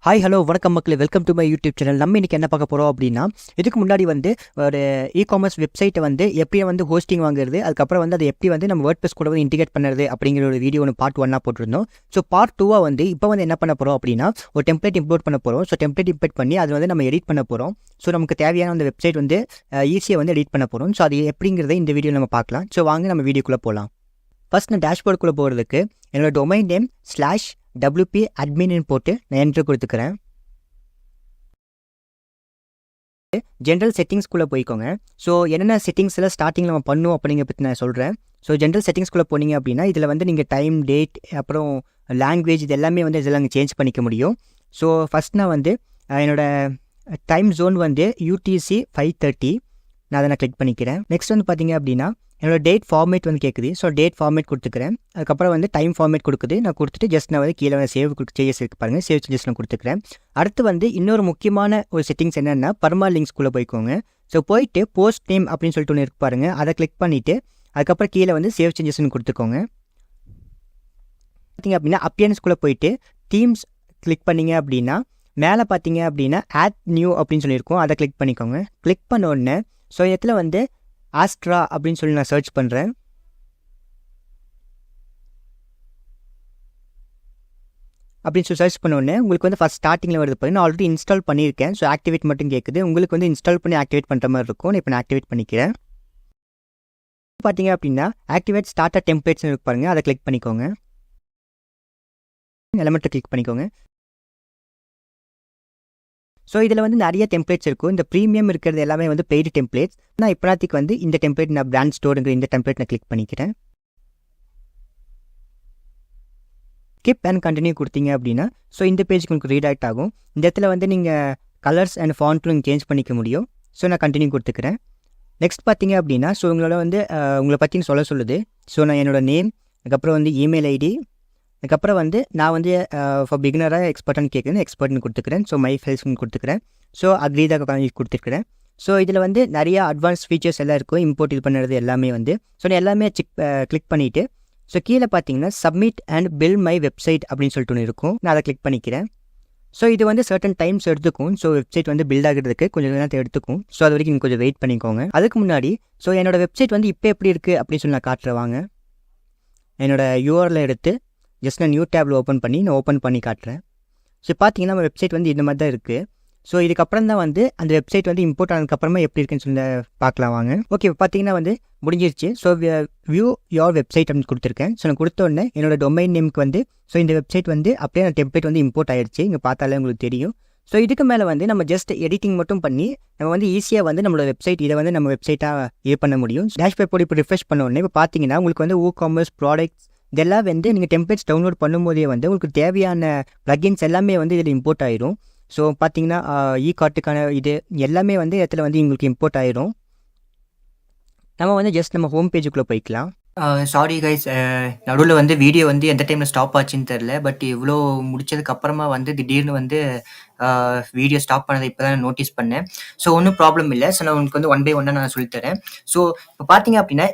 Hi hello வணக்கம் மக்களே, welcome to my YouTube channel. நம்ம இன்றைக்கி என்ன பார்க்க போகிறோம் அப்படின்னா, இதுக்கு முன்னாடி வந்து ஒரு இ-காமர்ஸ் வெப்சைட்டை வந்து எப்படி வந்து ஹோஸ்டிங் வாங்குறது, அதுக்கப்புறம் வந்து அதை எப்படி வந்து நம்ம வேர்ட்பிரஸ் கூட வந்து இன்டிகிரேட் பண்ணுறது அப்படிங்கிற ஒரு வீடியோ ஒன்று பார்ட் 1 போட்டிருந்தோம். ஸோ பார்ட் 2 வந்து இப்போ வந்து என்ன பண்ண போகிறோம் அப்படின்னா, ஒரு டெம்ப்ளேட் இம்போர்ட் பண்ண போகிறோம். ஸோ டெம்ப்ளேட் இம்போர்ட் பண்ணி அதை வந்து நம்ம எடிட் பண்ண போகிறோம். ஸோ நமக்கு தேவையான அந்த வெப்சைட் வந்து ஈஸியாக வந்து எடிட் பண்ண போகிறோம். ஸோ அது எப்படிங்கிறத இந்த வீடியோ நம்ம பார்க்கலாம். ஸோ வாங்க நம்ம வீடியோக்குள்ளே போகலாம். ஃபர்ஸ்ட் நான் டேஷ்போர்டுக்குள்ளே போகிறதுக்கு என்னோட டொமைன் நேம் /WP admin போட்டு நான் என்ட்ரு கொடுத்துக்கிறேன். ஜென்ரல் செட்டிங்ஸ்குள்ளே போய்க்கோங்க. ஸோ என்னென்ன செட்டிங்ஸ் எல்லாம் ஸ்டார்டிங்கில் நம்ம பண்ணும் அப்படிங்கிற பற்றி நான் சொல்கிறேன். ஸோ ஜென்ரல் செட்டிங்ஸ்குள்ளே போனீங்க அப்படின்னா இதில் வந்து நீங்கள் டைம், டேட், அப்புறம் லாங்குவேஜ் இது எல்லாமே வந்து இதெல்லாம் நீங்கள் சேஞ்ச் பண்ணிக்க முடியும். ஸோ ஃபஸ்ட் நான் வந்து என்னோடய டைம் ஜோன் வந்து UTC 5:30 நான் அதை கிளிக் பண்ணிக்கிறேன். நெக்ஸ்ட் வந்து பார்த்தீங்க அப்படின்னா என்னோடய டேட் ஃபார்மேட் வந்து கேட்குது. ஸோ டேட் ஃபார்மேட் கொடுத்துக்கிறேன். அதுக்கப்புறம் வந்து டைம் ஃபார்மேட் கொடுக்குது. நான் கொடுத்துட்டு ஜஸ்ட் நான் வந்து கீழே வந்து சேவ் சேஞ்சஸ் இருக்கு பாருங்கள், சேவ் சேஞ்சஸ் நான் கொடுத்துக்கிறேன். அடுத்து வந்து இன்னொரு முக்கியமான ஒரு செட்டிங்ஸ் என்னென்னா பர்மா லிங்க்ஸ்குள்ளே போய்க்கோங்க. ஸோ போயிட்டு போஸ்ட் நேம் அப்படின்னு சொல்லிட்டு ஒன்று இருக்கு பாருங்கள், அதை கிளிக் பண்ணிவிட்டு அதுக்கப்புறம் கீழே வந்து சேவ் சேஞ்சஸ்ன்னு கொடுத்துக்கோங்க. பார்த்தீங்க அப்படின்னா அப்பியரன்ஸ்குள்ளே போயிட்டு தீம்ஸ் கிளிக் பண்ணிங்க அப்படின்னா மேலே பார்த்தீங்க அப்படின்னா ஆட் நியூ அப்படின்னு சொல்லியிருக்கோம், அதை கிளிக் பண்ணிக்கோங்க. கிளிக் பண்ண உடனே ஸோ இடத்துல வந்து ஆஸ்ட்ரா அப்படின்னு சொல்லி நான் சர்ச் பண்ணுறேன். அப்படின்னு சொல்லி சர்ச் பண்ண உடனே உங்களுக்கு வந்து ஃபஸ்ட் ஸ்டார்டிங்கில் வருது பாருங்க. நான் ஆல்ரெடி இன்ஸ்டால் பண்ணியிருக்கேன். ஸோ ஆக்டிவேட் மட்டும் கேட்குது. உங்களுக்கு வந்து இன்ஸ்டால் பண்ணி ஆக்டிவேட் பண்ணுற மாதிரி இருக்கும். இப்போ நான் ஆக்டிவேட் பண்ணிக்கிறேன். பார்த்தீங்க அப்படின்னா ஆக்டிவேட் ஸ்டார்டர் டெம்ப்ளேட்ஸ்னு இருக்கு பாருங்கள், அதை கிளிக் பண்ணிக்கோங்க. எலமெண்ட்டை கிளிக் பண்ணிக்கோங்க. ஸோ இதில் வந்து நிறைய டெம்ப்ளேட்ஸ் இருக்கும். இந்த ப்ரீமியம் இருக்கிறது எல்லாமே வந்து பெய்டு டெம்ப்ளேட்ஸ். நான் இப்போதைக்கு வந்து இந்த டெம்ப்ளேட் நான் பிராண்ட் ஸ்டோருங்கிற இந்த டெம்ப்ளேட் நான் கிளிக் பண்ணிக்கிறேன். ஸ்கிப் அண்ட் கண்டினியூ கொடுத்தீங்க அப்படின்னா ஸோ இந்த பேஜுக்கு உங்களுக்கு ரீட் ஆகும். இந்த இடத்துல வந்து நீங்கள் கலர்ஸ் அண்ட் ஃபாண்ட்டும் நீங்கள் சேஞ்ச் பண்ணிக்க முடியும். ஸோ நான் கண்டினியூ கொடுத்துக்கிறேன். நெக்ஸ்ட் பார்த்தீங்க அப்படின்னா ஸோ உங்களோட வந்து உங்களை பற்றின்னு சொல்லுது. ஸோ நான் என்னோடய நேம், அதுக்கப்புறம் வந்து இமெயில் ஐடி, அதுக்கப்புறம் வந்து நான் வந்து ஃபார் பிகினராக எக்ஸ்பர்ட்னு கேட்குறேன், எக்ஸ்பர்ட்னு கொடுத்துக்கிறேன். ஸோ மை ஃபைல்ஸ்னு கொடுத்துக்கிறேன். ஸோ அக்ரீதாக கொடுத்துருக்கிறேன். ஸோ இதில் வந்து நிறையா அட்வான்ஸ் ஃபீச்சர்ஸ் எல்லாம் இருக்கும். இம்போர்ட் இது பண்ணுறது எல்லாமே வந்து ஸோ நான் எல்லாமே கிளிக் பண்ணிவிட்டு ஸோ கீழே பார்த்தீங்கன்னா submit and build my website அப்படின்னு சொல்லிட்டு ஒன்று இருக்கும். நான் அதை கிளிக் பண்ணிக்கிறேன். ஸோ இது வந்து சர்டன் டைம்ஸ் எடுத்துக்கும். ஸோ வெப்சைட் வந்து பில்ட் ஆகிறதுக்கு கொஞ்சம் நேரத்தை எடுத்துக்கும். ஸோ அது வரைக்கும் கொஞ்சம் வெயிட் பண்ணிக்கோங்க. அதுக்கு முன்னாடி ஸோ என்னோடய வெப்சைட் வந்து இப்போ எப்படி இருக்குது அப்படின்னு சொல்லி நான் காட்டுறேன் வாங்க. என்னோடய URL எடுத்து ஜஸ்ட் நான் நியூ டேபில் ஓப்பன் பண்ணி காட்டுறேன். ஸோ பார்த்தீங்கன்னா நம்ம வெப்சைட் வந்து இந்த மாதிரி தான் இருக்குது. ஸோ இதுக்கப்புறம் தான் வந்து அந்த வெப்சைட் வந்து இம்போர்ட் ஆனதுக்கப்புறமா எப்படி இருக்குன்னு சொல்லி பார்க்கலாம் வாங்க. ஓகே, இப்போ பார்த்தீங்கன்னா வந்து முடிஞ்சிருச்சு. ஸோ வியூ யோர் வெப்சைட் அப்படின்னு கொடுத்துருக்கேன். ஸோ நான் கொடுத்த உடனே என்னோட டொமைன் நேமுக்கு வந்து ஸோ இந்த வெப்சைட் வந்து அப்படியே அந்த டெம்ப்ளேட் வந்து இம்போர்ட் ஆயிடுச்சு. இங்கே பார்த்தாலே உங்களுக்கு தெரியும். ஸோ இதுக்கு மேலே வந்து நம்ம ஜஸ்ட் எடிட்டிங் மட்டும் பண்ணி நம்ம வந்து ஈஸியாக வந்து நம்மளோட வெப்சைட் இதை வந்து நம்ம வெப்சைட்டாக இது பண்ண முடியும். டேஷ்போர்ட் போய் இப்போ ரிஃப்ரெஷ் பண்ண உடனே இப்போ பார்த்தீங்கன்னா உங்களுக்கு வந்து இ-காமர்ஸ் ப்ராடக்ட்ஸ் இதெல்லாம் வந்து நீங்கள் டெம்ப்ளேட்ஸ் டவுன்லோட் பண்ணும்போதே வந்து உங்களுக்கு தேவையான ப்ளகின்ஸ் எல்லாமே வந்து இதில் இம்போர்ட் ஆயிரும். ஸோ பார்த்தீங்கன்னா கார்ட்டுக்கான இது எல்லாமே வந்து இடத்துல வந்து உங்களுக்கு இம்போர்ட் ஆயிரும். நம்ம வந்து ஜஸ்ட் நம்ம ஹோம் பேஜுக்குள்ளே போய்க்கலாம். சாரி கைஸ், நடுவில் வந்து வீடியோ வந்து எந்த டைமில் ஸ்டாப் ஆச்சுன்னு தெரில. பட் இவ்வளோ முடிச்சதுக்கப்புறமா வந்து திடீர்னு வந்து வீடியோ ஸ்டாப் பண்ணதை இப்போ தான் நோட்டீஸ் பண்ணேன். ஸோ ஒன்றும் ப்ராப்ளம் இல்லை. ஸோ நான் உங்களுக்கு வந்து 1 by 1 நான் சொல்லித்தரேன். ஸோ இப்போ பார்த்தீங்க அப்படின்னா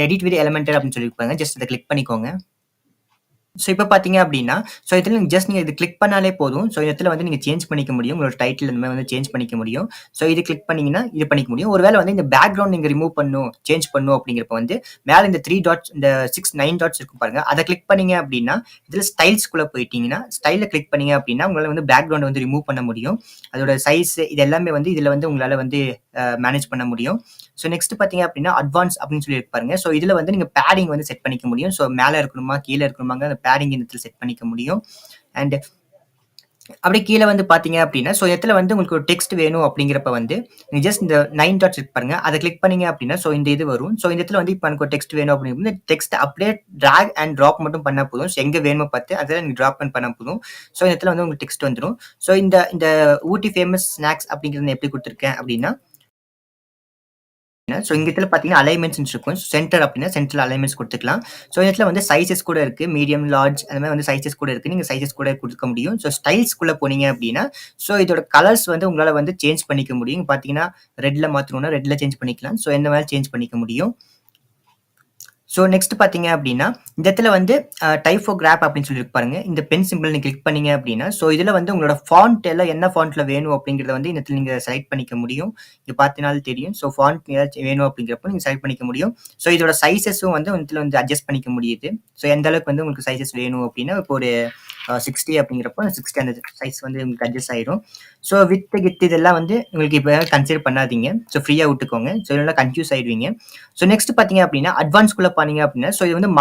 எடிட் வித் எலிமெண்டட் அப்படின்னு சொல்லியிருப்பாங்க. ஜஸ்ட் அதை கிளிக் பண்ணிக்கோங்க. ஸோ இப்போ பார்த்தீங்க அப்படின்னா ஸோ இதில் நீங்கள் இது கிளிக் பண்ணாலே போதும். ஸோ இடத்துல வந்து நீங்கள் சேஞ்ச் பண்ணிக்க முடியும். உங்களோட டைட்டில் இந்த மாதிரி வந்து சேஞ்ச் பண்ணிக்க முடியும். ஸோ இது கிளிக் பண்ணிங்கன்னா இது பண்ணிக்க முடியும். ஒருவேளை வந்து இந்த பேக்ரவுண்ட் நீங்கள் ரிமூவ் சேஞ்ச் பண்ணும் அப்படிங்கிறப்ப வந்து மேலே இந்த 3 டாட்ஸ், இந்த 6, 9 டாட்ஸ் இருக்கும் பாருங்க, அதை கிளிக் பண்ணீங்க அப்படின்னா இதில் ஸ்டைல்ஸ்குள்ளே போயிட்டீங்கன்னா ஸ்டைலில் கிளிக் பண்ணீங்க அப்படின்னா உங்களால் வந்து பேக்ரவுண்ட் வந்து ரிமூவ் பண்ண முடியும். அதோட சைஸ் இது எல்லாமே வந்து இதில் வந்து உங்களால் வந்து மேனேஜ் பண்ண முடியும். ஸோ நெக்ஸ்ட் பார்த்தீங்க அப்படின்னா அட்வான்ஸ் அப்படின்னு சொல்லி பாருங்க. ஸோ இதில் வந்து நீங்கள் பேடிங் வந்து செட் பண்ணிக்க முடியும். ஸோ மேலே இருக்கணுமா கீழே இருக்கணுமாங்க அந்த பேடிங் இடத்துல செட் பண்ணிக்க முடியும். அண்ட் அப்படியே கீழே வந்து பார்த்தீங்க அப்படின்னா ஸோ இடத்துல வந்து உங்களுக்கு ஒரு டெக்ஸ்ட் வேணும் அப்படிங்கிறப்ப வந்து நீங்கள் ஜஸ்ட் இந்த 9 டாட்ஸ் கிளிக் பாருங்க, அதை கிளிக் பண்ணீங்க அப்படின்னா ஸோ இந்த இது வரும். ஸோ இந்த இடத்துல வந்து இப்போ எனக்கு ஒரு டெக்ஸ்ட் வேணும் அப்படிங்கிறது டெக்ஸ்ட் அப்படியே ட்ராக் அண்ட் ட்ராப் மட்டும் பண்ணால் போதும். ஸோ எங்கே வேணுமோ பார்த்து அதில் நீங்கள் ட்ராப் பண்ண போதும். ஸோ இந்த இடத்துல வந்து உங்களுக்கு டெக்ஸ்ட் வந்துடும். ஸோ இந்த ஊட்டி ஃபேமஸ் ஸ்நாக்ஸ் அப்படிங்கிறது எப்படி கொடுத்துருக்கேன் அப்படின்னா ஸோ இந்த இடத்துல பார்த்தீங்கன்னா அலைன்மெண்ட்ஸ் இருக்கும். சென்டர் அப்படின்னா சென்டர் அலைன்மெண்ட்ஸ் கொடுத்துக்கலாம். ஸோ இந்த இடத்துல வந்து சைஸஸ் கூட இருக்கு, மீடியம், லார்ஜ் அந்த மாதிரி வந்து சைஸஸ் கூட இருக்கு. நீங்கள் சைஸஸ் கூட கொடுக்க முடியும். ஸோ ஸ்டைல்ஸ்குள்ளே போனீங்க அப்படின்னா ஸோ இதோட கலர்ஸ் வந்து உங்களால் வந்து சேஞ்ச் பண்ணிக்க முடியும். பார்த்தீங்கன்னா ரெட்டில் மாற்றணும்னா ரெட்டில் சேஞ்ச் பண்ணிக்கலாம். ஸோ எந்த மாதிரி சேஞ்ச் பண்ணிக்க முடியும். ஸோ நெக்ஸ்ட் பார்த்தீங்க அப்படின்னா, இந்த இடத்துல வந்து டைப்போகிராஃப் அப்படின்னு சொல்லியிருக்கு பாருங்க. இந்த பென் சிம்பிள் நீங்க கிளிக் பண்ணீங்க அப்படின்னா, ஸோ இதுல வந்து உங்களோட ஃபாண்ட் எல்லாம் என்ன ஃபாண்ட்ல வேணும் அப்படிங்கிறத வந்து இந்த இடத்துல நீங்க செலக்ட் பண்ணிக்க முடியும். இங்க பார்த்தீங்கனாலும் தெரியும். ஸோ ஃபாண்ட் ஏதாச்சும் வேணும் அப்படிங்கிறப்போ நீங்க செலக்ட் பண்ணிக்க முடியும். ஸோ இதோட சைஸஸும் வந்து இதுல வந்து அட்ஜஸ்ட் பண்ணிக்க முடியுது. ஸோ எந்த அளவுக்கு வந்து உங்களுக்கு சைஸஸ் வேணும் அப்படின்னா, இப்போ ஒரு 60 அப்படிங்கிறப்போ 60 அந்த சைஸ் வந்து உங்களுக்கு அட்ஜஸ்ட் ஆயிரும். ஸோ கித் இதெல்லாம் வந்து உங்களுக்கு இப்போ கன்சிடர் பண்ணாதீங்க. ஸோ ஃப்ரீயா விட்டுக்கோங்க. ஸோ இதெல்லாம் கன்ஃப்யூஸ் ஆயிடுவீங்க. ஸோ நெக்ஸ்ட் பார்த்தீங்க அப்படின்னா, அட்வான்ஸ்குள்ள போனீங்க அப்படின்னா, ஸோ இது வந்து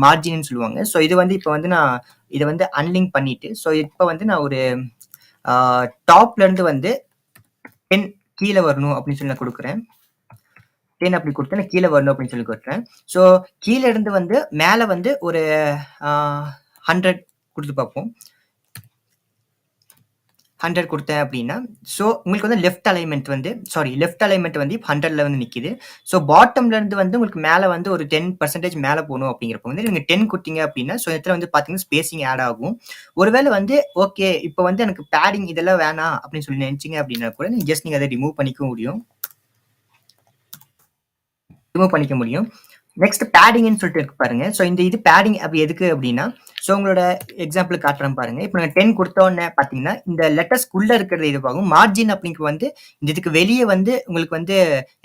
மார்ஜின்னு சொல்லுவாங்க. ஸோ இது வந்து இப்போ வந்து நான் இத வந்து அன்லிங்க் பண்ணிட்டு, ஸோ இப்போ வந்து நான் ஒரு ஆ டாப்ல இருந்து வந்து 10 கீழ வரணும் அப்படின்னு சொல்லி நான் குடுக்குறேன். 10 அப்படி குடுத்து நான் கீழ வரணும் அப்படின்னு சொல்லி குடுக்குறேன். ஸோ கீழ இருந்து வந்து மேல வந்து ஒரு ஆ 100 குடுத்து பார்ப்போம். 100 குடுத்தேன் அப்படின்னா, ஸோ உங்களுக்கு வந்து லெஃப்ட் அலைன்மென்ட் வந்து இப்ப 100ல வந்து நிக்குது. ஸோ பாட்டம்ல இருந்து வந்து உங்களுக்கு மேல வந்து ஒரு 10% மேல போணும் அப்படிங்கிறப்ப வந்து நீங்க 10 குடுத்தீங்க அப்படின்னா, ஸோ இடத்துல வந்து பார்த்தீங்கன்னா ஸ்பேசிங் ஆட் ஆகும். ஒருவேள வந்து ஓகே, இப்ப வந்து எனக்கு பேடிங் இதெல்லாம் வேணாம் அப்படின்னு சொல்லி நெனச்சீங்க அப்படின்னா கூட, நீங்க அத ரிமூவ் பண்ணிக்க முடியும். நெக்ஸ்ட் பேடிங்ன்னு சொல்லிட்டு இருக்கு பாருங்க. ஸோ இந்த இது பேடிங் அப்படி எதுக்கு அப்படின்னா, ஸோ உங்களோட எக்ஸாம்பிள் காட்டுறேன் பாருங்க. இப்போ நான் 10 குடுத்தோனே பார்த்தீங்கன்னா, இந்த லெட்டர்ஸ்க்குள்ள இருக்கிறது இதுவாகும். மார்ஜின் அப்படிங்கிறது வந்து இந்த இதுக்கு வெளிய வந்து உங்களுக்கு வந்து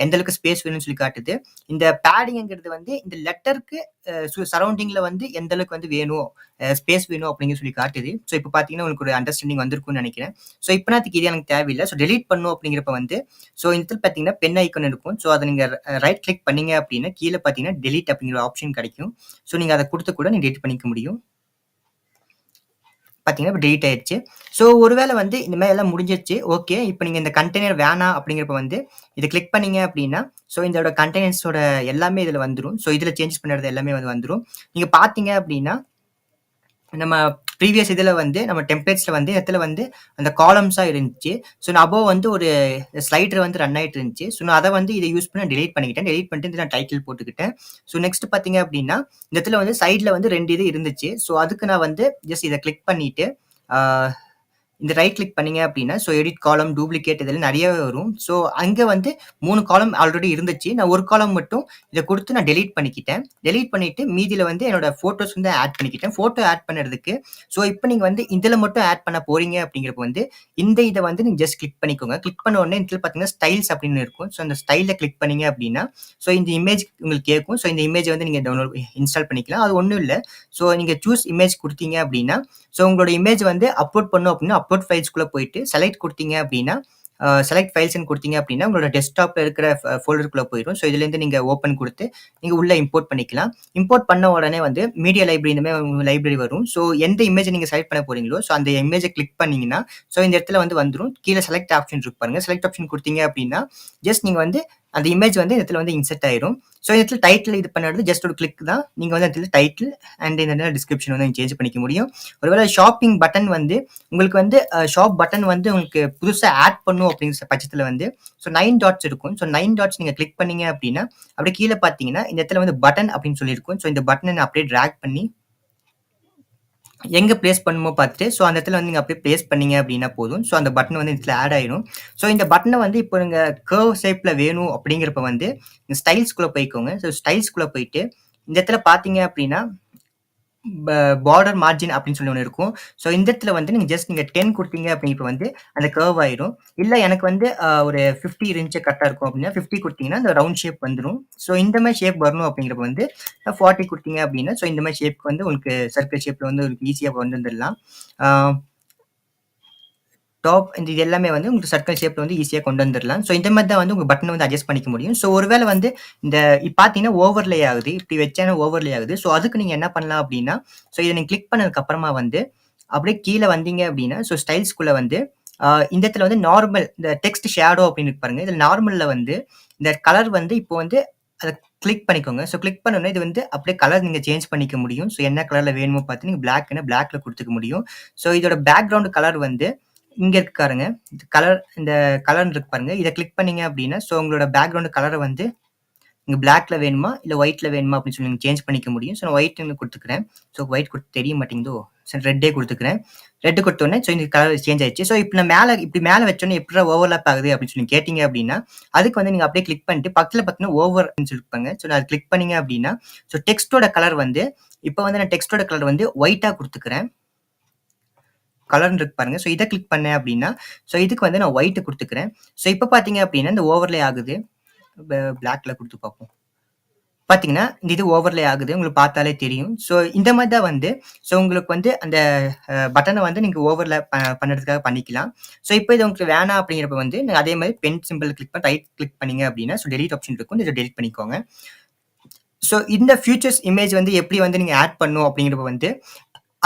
எந்த அளவுக்கு ஸ்பேஸ் வேணும்னு சொல்லி காட்டுது. இந்த பேடிங்ங்கிறது வந்து இந்த லெட்டருக்கு சரவுண்டிங்ல வந்து எந்த அளவுக்கு வந்து வேணும், ஸ்பேஸ் வேணும் அப்படிங்கிறது சொல்லி காட்டுது. ஸோ இப்போ பார்த்தீங்கன்னா, உங்களுக்கு ஒரு அண்டர்ஸ்டாண்டிங் வந்திருக்கும்னு நெனைக்கிறேன். ஸோ இப்போதைக்கு இது எனக்கு தேவையில்ல. ஸோ டெலீட் பண்ணணும் அப்படிங்கிறப்ப வந்து, ஸோ இந்த இடத்துல பார்த்தீங்கன்னா, பென் ஐகான் இருக்கும். ஸோ அத நீங்க ரைட் கிளிக் பண்ணீங்க அப்படின்னா, கீழ பார்த்தீங்கன்னா, டெலீட் அப்படிங்கிற ஆப்ஷன் கிடைக்கும். ஸோ நீங்க அத குடுத்து கூட நீங்க டெலீட் பண்ணிக்க முடியும். பார்த்தீங்கன்னா, இப்ப டெலீட் ஆயிருச்சு. ஸோ ஒருவேள வந்து இந்த மாரி எல்லாம் முடிஞ்சிருச்சு. ஓகே. இப்ப நீங்க இந்த கண்டெய்னர் வேணாம் அப்படிங்கிறப்ப வந்து, இத கிளிக் பண்ணீங்க அப்படின்னா, ஸோ இதோட கண்டெய்னர்ஸோட எல்லாமே இதுல வந்துரும். ஸோ இதுல சேஞ்ச் பண்றது எல்லாமே வந்து வந்துரும். நீங்க பார்த்தீங்க அப்படின்னா, நம்ம ப்ரீவியஸ் இதுல வந்து நம்ம டெம்ப்ளேட்ஸ்ல வந்து இடத்துல வந்து அந்த காலம்ஸா இருந்துச்சு. ஸோ நான் அபோவ் வந்து ஒரு ஸ்லைடர் வந்து ரன் ஆயிட்டு இருந்துச்சு. ஸோ நான் அத வந்து இத யூஸ் பண்ணி டெலீட் பண்ணிக்கிட்டேன். டெலீட் பண்ணிட்டு இதுல நான் டைட்டில் போட்டுக்கிட்டேன். ஸோ நெக்ஸ்ட் பார்த்தீங்க அப்படின்னா, இந்த இடத்துல வந்து சைட்ல வந்து 2 இது இருந்துச்சு. ஸோ அதுக்கு நான் வந்து ஜஸ்ட் இத கிளிக் பண்ணிட்டு, ஆ இந்த ரைட் கிளிக் பண்ணீங்க அப்படின்னா, ஸோ எடிட் காலம், டூப்ளிகேட் இதெல்லாம் நெறையவே வரும். ஸோ அங்க வந்து 3 காலம் ஆல்ரெடி இருந்துச்சு. நான் ஒரு காலம் மட்டும் இத குடுத்து நான் டெலீட் பண்ணிக்கிட்டேன். டெலீட் பண்ணிட்டு மீதில வந்து என்னோட ஃபோட்டோஸ் வந்து ஆட் பண்ணிக்கிட்டேன். ஃபோட்டோ ஆட் பண்ணுறதுக்கு, ஸோ இப்ப நீங்க வந்து இதுல மட்டும் ஆட் பண்ண போறீங்க அப்படிங்கிறப்ப வந்து, இந்த இத வந்து நீங்க ஜஸ்ட் கிளிக் பண்ணிக்கோங்க. கிளிக் பண்ண உடனே இதுல பார்த்தீங்கன்னா, ஸ்டைல்ஸ் அப்படின்னு இருக்கும். ஸோ அந்த ஸ்டைல்ல கிளிக் பண்ணீங்க அப்படின்னா, ஸோ இந்த இமேஜ் உங்களுக்கு கேட்கும். ஸோ இந்த இமேஜ வந்து நீங்க இன்ஸ்டால் பண்ணிக்கலாம். அது ஒண்ணும் இல்ல. ஸோ நீங்க சூஸ் இமேஜ் குடுத்தீங்க அப்படின்னா, ஸோ உங்களோட இமேஜ் வந்து அப்லோட் பண்ணணும் அப்படின்னா, அப்லோட் ஃபைல்ஸ்குள்ள போயிட்டு செலக்ட் குடுத்தீங்க அப்படின்னா, செலக்ட் ஃபைல்ஸ்ன்னு குடுத்தீங்க அப்படின்னா, உங்களோட டெஸ்க்டாப்ல இருக்கிற ஃபோல்டருக்குள்ள போயிரும். ஸோ இதுலேருந்து நீங்க ஓப்பன் குடுத்து, நீங்க உள்ள இம்போர்ட் பண்ணிக்கலாம். இம்போர்ட் பண்ண உடனே வந்து மீடியா லைப்ரரி இந்த மாரி உங்க லைப்ரரி வரும். ஸோ எந்த இமேஜ நீங்க செலக்ட் பண்ண போறீங்களோ, ஸோ அந்த இமேஜ கிளிக் பண்ணீங்கன்னா, ஸோ இந்த இடத்துல வந்து வந்துரும். கீழ செலக்ட் ஆப்ஷன் இருக்கு பாருங்க. செலக்ட் ஆப்ஷன் குடுத்தீங்க அப்படின்னா, ஜஸ்ட் நீங்க வந்து அந்த இமேஜ் வந்து இந்த இடத்துல வந்து இன்சர்ட் ஆயிரும். ஸோ இந்த இடத்துல டைட்டில் இது பண்ணுறது ஜஸ்ட் ஒரு கிளிக் தான். நீங்க வந்து இடத்துல டைட்டில் அண்ட் இந்த இடத்துல டிஸ்கிரிப்ஷன் வந்து சேஞ்ச் பண்ணிக்க முடியும். ஒருவேளை ஷாப்பிங் பட்டன் வந்து உங்களுக்கு வந்து ஷாப் பட்டன் வந்து உங்களுக்கு புதுசா ஆட் பண்ணும் அப்படிங்கிற பட்சத்துல வந்து, ஸோ 9 டாட்ஸ் இருக்கும். ஸோ 9 டாட்ஸ் நீங்க கிளிக் பண்ணீங்க அப்படின்னா, அப்படியே கீழ பார்த்தீங்கன்னா, இந்த இடத்துல வந்து பட்டன் அப்படின்னு சொல்லியிருக்கும். ஸோ இந்த பட்டன நான் அப்படியே டிராக் பண்ணி எங்க பிளேஸ் பண்ணணுமோ பார்த்துட்டு, ஸோ அந்த இடத்துல வந்து நீங்க அப்படியே பிளேஸ் பண்ணீங்க அப்படின்னா போதும். ஸோ அந்த பட்டன் வந்து இதுல ஆட் ஆயிரும். ஸோ இந்த பட்டன வந்து இப்போ நீங்க கர்வ் ஷேப்ல வேணும் அப்படிங்கிறப்ப வந்து, ஸ்டைல்ஸ்குள்ள போய்க்கோங்க. ஸோ ஸ்டைல்ஸ்குள்ள போயிட்டு, இந்த இடத்துல பார்த்தீங்க அப்படின்னா, பார்டர் மார்ஜின் அப்படின்னு சொல்லி ஒண்ணு இருக்கும். ஸோ இந்த இடத்துல வந்து நீங்க 10 குடுத்தீங்க அப்படிங்கிறப்ப வந்து அந்த கர்வ் ஆயிரும். இல்ல எனக்கு வந்து ஒரு 50 இருந்துச்சு கரெக்ட்டா இருக்கும் அப்படின்னா 50 குடுத்தீங்கன்னா, அந்த ரவுண்ட் ஷேப் வந்துரும். ஸோ இந்த மாரி ஷேப் வரணும் அப்படிங்கிறப்ப வந்து 40 குடுத்தீங்க அப்படின்னா, ஸோ இந்த மாரி ஷேப்க்கு வந்து உங்களுக்கு சர்க்கிள் ஷேப்ல வந்து உங்களுக்கு ஈஸியா கொண்டு வந்துடலாம். ஆ டாப் இது எல்லாமே வந்து உங்களுக்கு சர்க்கிள் ஷேப்ல வந்து ஈஸியா கொண்டு வந்துரலாம். ஸோ இந்த மாரி தான் வந்து உங்க பட்டன வந்து அட்ஜஸ்ட் பண்ணிக்க முடியும். ஸோ ஒருவேள வந்து இந்த பார்த்தீங்கன்னா ஓவர்லே ஆகுது. இப்படி வச்சேன்னா ஓவர்லே ஆகுது. ஸோ அதுக்கு நீங்க என்ன பண்ணலாம் அப்படின்னா, ஸோ இத நீங்க கிளிக் பண்ணதுக்கு அப்புறமா வந்து அப்படியே கீழ வந்தீங்க அப்படின்னா, ஸோ ஸ்டைல்ஸ்குள்ள வந்து இந்த இடத்துல வந்து நார்மல் இந்த டெக்ஸ்ட் ஷேடோ அப்படின்னு இருக்கு பாருங்க. இதுல நார்மல்ல வந்து இந்த கலர் வந்து இப்போ வந்து அத கிளிக் பண்ணிக்கோங்க. ஸோ கிளிக் பண்ண உடனே இது வந்து அப்படியே கலர் நீங்க சேஞ்ச் பண்ணிக்க முடியும். ஸோ என்ன கலர்ல வேணுமோ பார்த்து நீங்க பிளாக்னா பிளாக்ல குடுத்துக்க முடியும். ஸோ இதோட பேக்கிரவுண்ட் கலர் வந்து இங்க இருக்கு பாருங்க. இந்த கலர்ன்னு இருக்கு பாருங்க. இத கிளிக் பண்ணீங்க அப்படின்னா, ஸோ உங்களோட பேக்கிரவுண்ட் கலர வந்து நீங்க பிளாக்ல வேணுமா? இல்ல ஒயிட்ல வேணுமா? அப்படின்னு சொல்லி நீங்க சேஞ்ச் பண்ணிக்க முடியும். ஸோ நான் ஒயிட்ன்னு குடுத்துக்கிறேன். ஸோ ஒயிட் தெரிய மாட்டேங்குதோ! சரி ரெட்டே குடுத்துக்கிறேன். ரெட் குடுத்தோனே ஸோ இந்த கலர் சேஞ்ச் ஆயிடுச்சு. ஸோ இப்ப நான் இப்படி மேல வச்சோனே எப்புட்றா ஓவர்லேப் ஆகுது அப்படின்னு சொல்லி கேட்டீங்க அப்படின்னா, அதுக்கு வந்து நீங்க அப்படியே கிளிக் பண்ணிட்டு பக்கத்துல பார்த்தீங்கன்னா ஓவர் அப்படின்னு சொல்லிருப்பாங்க. ஸோ நான் அத கிளிக் பண்ணீங்க அப்படின்னா, ஸோ டெக்ஸ்ட்டோட கலர் வந்து இப்ப வந்து நான் டெக்ஸ்ட்டோட கலர் வந்து ஒயிட்டா குடுத்துக்கிறேன். கலர்ன்னு இருக்கு பாருங்க. ஸோ இத கிளிக் பண்ணேன் அப்படின்னா, ஸோ இதுக்கு வந்து நான் ஒயிட் குடுத்துக்கிறேன். ஸோ இப்ப பார்த்தீங்க அப்படின்னா, இந்த ஓவர்லே ஆகுது. பிளாக்ல குடுத்து பார்ப்போம். பார்த்தீங்கன்னா, இந்த இது ஓவர்லே ஆகுது. உங்களுக்கு பார்த்தாலே தெரியும். ஸோ இந்த மாரி தான் வந்து ஸோ உங்களுக்கு வந்து அந்த பட்டன வந்து நீங்க ஓவர்ல பண்றதுக்காக பண்ணிக்கலாம். ஸோ இப்ப இது உங்களுக்கு வேணாம் அப்படிங்கிறப்ப வந்து நீங்க அதே மாரி பென் சிம்பல் கிளிக் பண்ணி ரைட் கிளிக் பண்ணீங்க அப்படின்னா, ஸோ டெலீட் ஆப்ஷன் இருக்கும். இத டெலீட் பண்ணிக்கோங்க. ஸோ இந்த ஃபியூச்சர்ஸ் இமேஜ் வந்து எப்படி வந்து நீங்க ஆட் பண்ணணும் அப்படிங்கிறப்ப வந்து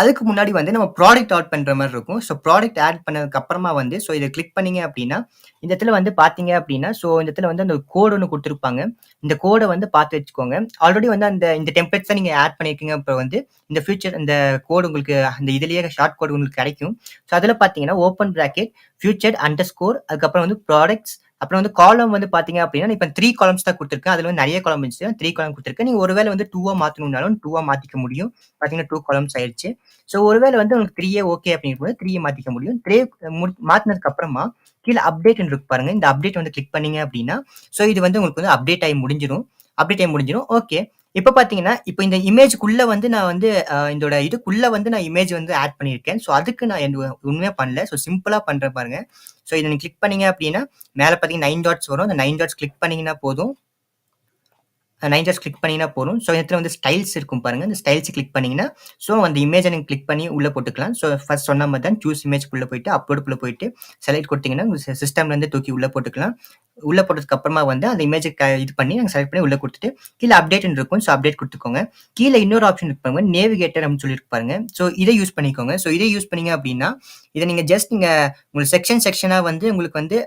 அதுக்கு முன்னாடி வந்து நம்ம ப்ராடக்ட் ஆட் பண்ற மாரி இருக்கும். ஸோ ப்ராடக்ட் ஆட் பண்ணதுக்கு அப்புறமா வந்து ஸோ இத கிளிக் பண்ணீங்க அப்படின்னா, இந்த இடத்துல வந்து பார்த்தீங்க அப்படின்னா, ஸோ இந்த இடத்துல வந்து அந்த கோட் ஒண்ணு குடுத்திருப்பாங்க. இந்த கோட வந்து பார்த்து வச்சுக்கோங்க. ஆல்ரெடி வந்து இந்த டெம்ப்ளேட்ஸ் தான் நீங்க ஆட் பண்ணியிருக்கீங்க. அப்ப வந்து இந்த கோட் உங்களுக்கு அந்த இதுலயே ஷார்ட் கோட் உங்களுக்கு கிடைக்கும். ஸோ அதுல பார்த்தீங்கன்னா, ஓப்பன் பிராக்கெட் ஃபியூச்சர் அண்டர்ஸ்கோர் அதுக்கப்புறம் வந்து ப்ராடக்ட்ஸ் அப்புறம் வந்து காலம் வந்து பார்த்தீங்க அப்படின்னா, இப்ப 3 காலம்ஸ் தான் குடுத்திருக்கேன். அதுல வந்து நெறைய காலம் இருந்துச்சு. 3 காலம் குடுத்திருக்கேன். நீங்க ஒருவேள வந்து 2ஆ மாத்தணும்னாலும் 2ஆ மாத்திக்க முடியும். பார்த்தீங்கன்னா 2 காலம்ஸ் ஆயிருச்சு. ஸோ ஒருவேள வந்து உங்களுக்கு 3 ஓகே அப்படிங்கும்போது 3 மாத்திக்க முடியும். 3 மாத்துனதுக்கு அப்புறமா கீழ அப்டேட்ன்னு இருக்கு பாருங்க. இந்த அப்டேட் வந்து கிளிக் பண்ணீங்க அப்படின்னா, ஸோ இது வந்து உங்களுக்கு வந்து அப்டேட் ஆயி முடிஞ்சிரும். அப்டேட் ஆயி முடிஞ்சிரும். ஓகே. இப்ப பார்த்தீங்கன்னா, இப்ப இந்த இமேஜ்க்குள்ள வந்து நான் வந்து இதோட இதுக்குள்ள வந்து நான் இமேஜ் வந்து ஆட் பண்ணியிருக்கேன். ஸோ அதுக்கு நான் ஒண்ணுமே பண்ணல. ஸோ சிம்பிளா பண்றேன் பாருங்க. ஸோ இத நீங்க கிளிக் பண்ணீங்க அப்படின்னா, மேல பார்த்தீங்கன்னா 9 டாட்ஸ் வரும். அந்த 9 டாட்ஸ் கிளிக் பண்ணீங்கன்னா போதும். 9 டாட்ஸ் கிளிக் பண்ணீங்கன்னா போதும். ஸோ இந்த இடத்துல வந்து ஸ்டைல்ஸ் இருக்கும் பாருங்க. இந்த ஸ்டைல்ஸ் கிளிக் பண்ணீங்கன்னா, ஸோ அந்த இமேஜ நீங்க கிளிக் பண்ணி உள்ள போட்டுக்கலாம். ஸோ ஃபர்ஸ்ட் சொன்ன மாரி தான் சூஸ் இமேஜ்க்குள்ள போயிட்டு அப்லோட்க்குள்ள போயிட்டு செலக்ட் குடுத்தீங்கன்னா, உங்க சிஸ்டம்ல இருந்து தூக்கி உள்ள போட்டுக்கலாம். உள்ள போட்டதுக்கு அப்புறமா வந்து அந்த இமேஜ இது பண்ணி நாங்க செலக்ட் பண்ணி உள்ள குடுத்துட்டு, கீழ அப்டேட்ன்னு இருக்கும். ஸோ அப்டேட் குடுத்துக்கோங்க. கீழ இன்னொரு ஆப்ஷன் இருக்கு பாருங்க. நேவிகேட்டர் அப்படின்னு சொல்லிருக்கு பாருங்க. ஸோ இத யூஸ் பண்ணிக்கோங்க. ஸோ இத யூஸ் பண்ணீங்க அப்படின்னா, இத நீங்க நீங்க உங்களுக்கு செக்ஷனா வந்து உங்களுக்கு வந்து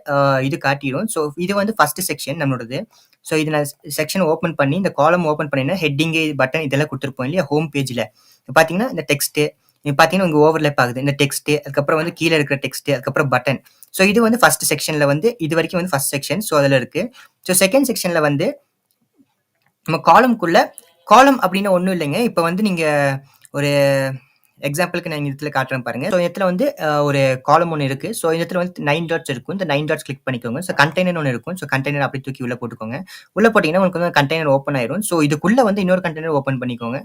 இது காட்டிரும். ஸோ இது வந்து ஃபர்ஸ்ட் செக்ஷன் நம்மளோடது. ஸோ இது நான் செக்ஷன் ஓப்பன் பண்ணி இந்த காலம் ஓப்பன் பண்ணீங்கன்னா, ஹெட்டிங்கு, பட்டன் இதெல்லாம் குடுத்திருப்போம் இல்லையா? ஹோம் பேஜ்ல. பார்த்தீங்கன்னா, இந்த டெக்ஸ்ட்டு இப்ப பார்த்தீங்கன்னா, இங்க ஓவர்லேப் ஆகுது. இந்த டெக்ஸ்ட்டு, அதுக்கப்புறம் வந்து கீழ இருக்கிற டெக்ஸ்ட்டு, அதுக்கப்புறம் பட்டன். ஸோ இது வந்து ஃபர்ஸ்ட் செக்ஷன்ல வந்து இதுவரைக்கும் வந்து ஃபர்ஸ்ட் செக்ஷன். ஸோ அதுல இருக்கு. ஸோ செகண்ட் செக்ஷன்ல வந்து நம்ம காலம் அப்டின்னா ஒண்ணும் இல்லைங்க. இப்ப வந்து நீங்க ஒரு எக்ஸாம்பிள்க்கு நான் இந்த இடத்துல காட்டுறேன் பாருங்க. ஸோ இந்த இடத்துல வந்து ஒரு காலம் ஒண்ணு இருக்கு. ஸோ இந்த இடத்துல வந்து 9 டாட்ஸ் இருக்கும். இந்த 9 டாட்ஸ் கிளிக் பண்ணிக்கோங்க. ஸோ கண்டெய்னர் ஒண்ணு இருக்கும். ஸோ கண்டெய்னர் அப்படியே தூக்கி உள்ள போட்டுக்கோங்க. உள்ள போட்டீங்கன்னா உங்களுக்கு வந்து கண்டெய்னர் ஓப்பன் ஆயிரும். ஸோ இதுக்குள்ள வந்து இன்னொரு கண்டெய்னர் ஓப்பன் பண்ணிக்கோங்க.